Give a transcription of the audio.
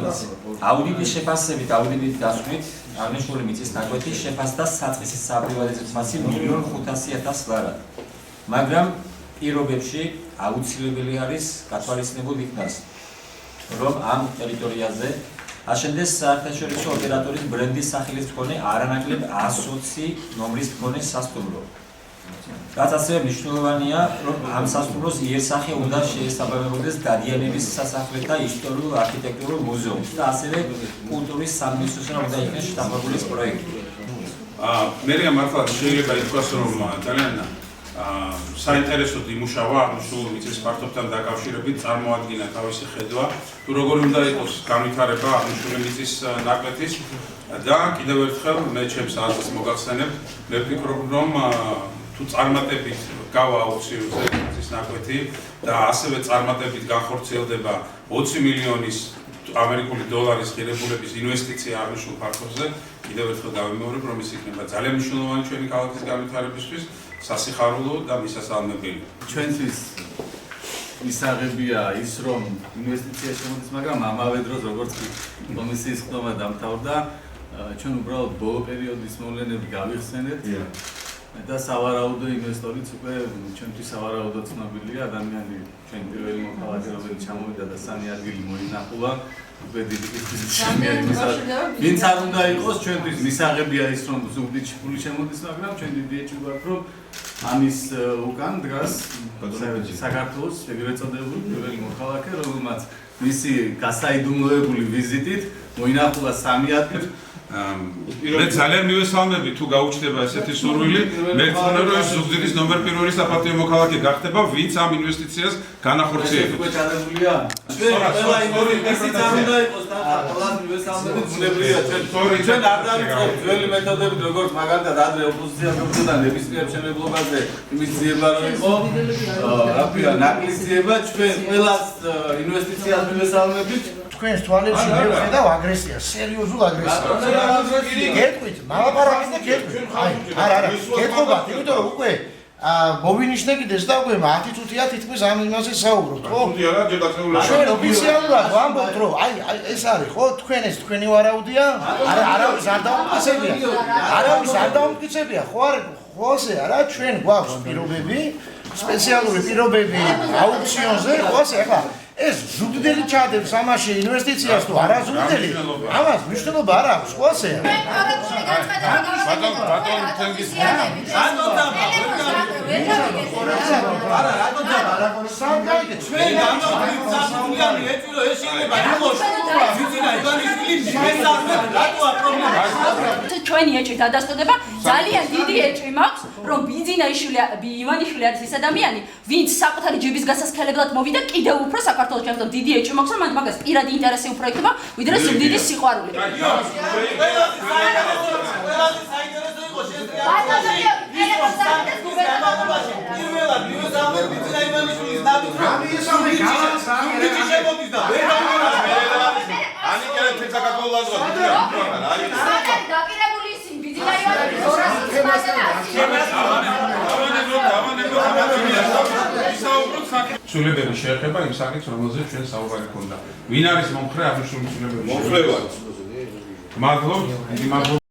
აუდიტის შეფასებით, აუდიტით დასვით, აღნიშნული მიწის ნაკვეთი შეფასდა საწყისის საპრივატიზაციო მასივ 1.500.000 ლარად. მაგრამ პირობებში აუცილებელი არის გათვალისწინებულ იქნას, რომ ამ ტერიტორიაზე აშენდეს საერთაშორისო ოპერატორის ბრენდის სახელის მქონე არანაკლებ 120 ნომრის მქონე სასტუმრო. რაც ასევე მნიშვნელოვანია, რომ ამ სასტუმროს იერსახე უნდა შეესაბამებოდეს დადიანების სასახლე და ისტორიულ-არქიტექტურულ მუზეუმს და ასევე კულტურის სამინისტროსთან უნდა იქნეს შეთანხმებული პროექტი. მე მართლა შეიძლება ითქვას, რომ ძალიან საინტერესოდ იმუშავა აღნიშნული მიწის პარტობთან დაკავშირებით წარმოადგინა თავისი ხედვა, თუ როგორი უნდა იყოს განვითარება აღნიშნული მიწის ნაკვეთის და კიდევ ერთხელ მე ჩემს აზრს მოგახსენებ, მე ვფიქრობ, რომ თუ წარმატებით გავა აუქციონზე მიწის ნაკვეთი და ასევე წარმატებით განხორციელდება 20 მილიონის ამერიკული დოლარის ღირებულების ინვესტიცია აღნიშნულ პარტობზე, კიდევ ერთხელ გავიმეორებ, რომ ის იქნება ძალიან მნიშვნელოვანი ჩვენი ქალაქის განვითარებისთვის. სასიხარულო და მისასალმებელი. ჩვენთვის მისაღებია ის, რომ ინვესტიცია შემოდის, მაგრამ ამავე დროს როგორც კომისიის ხდომა დამთავრდა, ჩვენ უბრალოდ ბოლო პერიოდის მოვლენები გავიხსენეთ და სავარაუდო ინვესტორიც უკვე ჩვენთვის სავარაუდო ცნობილია, ადამიანი ჩვენ პირველი მოქალაქე, რომელიც ჩამოვიდა და სამი ადგილი მოინახულა, უკვე დიდი კითხვისშია იმისათვის, ვინც არ უნდა იყოს ჩვენთვის მისაღებია ის, რომ ზუგდიდში ფული შემოდის, მაგრამ ჩვენ დიდი ეჭვი გვაქვს, რომ ამის უკან დგას საქართველოს ეგრეთ წოდებული პირველი მოქალაქე, რომელმაც მისი გასაიდუმლოებული ვიზიტით მოინახულა სამი ადგილი. მე ძალიან მივესალმები თუ გაუჩნდება ესეთი სურვილი, მე ვთქვი, რომ ეს ზუგდიდის ნომერ პირველი საპატიო მოქალაქე გახდება, ვინც ამ ინვესტიციას განახორციელებს. უკვე ჩადებულია. ყველა ინვესტიცია არ უნდა იყოს და ყველა მივესალმები ბუნებრივია. ჩვენ არ დავიწყებთ ძველი მეთოდებით, როგორც მაგალითად ადრე ოპოზიცია გვხვდა ნებისმიერ შემეძლობაზე იმის ძიება რომ იყო. რა ქვია, ნაკლისძიება ჩვენ ყველას ინვესტიციას მივესალმებით. თქვენს თვალებში მივხედავ აგრესია, სერიოზულ აგრესიას. გეტყვით, მალაპარაკეთ და გეტყვით. არა, გეტყობათ, იმიტომ რომ უკვე მოვინიშნებიდეს და უკვე 10 წუთია თითქმის ამ იმაზე საუბრობთ, ხო? ჩვენ ოფიციალურად ვამბობთ, რომ ეს არის, ხო, თქვენი ვარაუდია? არავის არ დაუმტკიცებია. არავის არ დაუმტკიცებია, ხო არა, ხო ასე არა, ჩვენ გვაქვს პირობები, სპეციალური პირობები აუქციონზე, ხო ასე, ახლა ეს ზუგდიდელი ჩადებს ამაში ინვესტიციას თუ არა ზუგდიდელი, ამას მნიშვნელობა არ აქვს, ხო ასეა? ჩვენი ეჭვი გადასტოდება, ძალიან დიდი ეჭვი მაქვს, რომ ბიძინა ივანიშვილი არის ის ადამიანი, ვინც საკუთარი ჯიბის გასასქელებლად მოვიდა კიდევ უფრო საქართველოს ჩემთან დიდი ეჭვი მაქვს, რომ მან მაგას პირადი ინტერესი უფრო იქნება, ვიდრე ზუგდიდის სიყვარული. ცვლილებები შეეხება იმ საკითხს, რომელზეც ჩვენ საუბარი ჰქონდა. ვინ არის მომხრე აღნიშნული ცვლილებების? მომხრე ვარ. მადლობთ, დიდი მადლობა.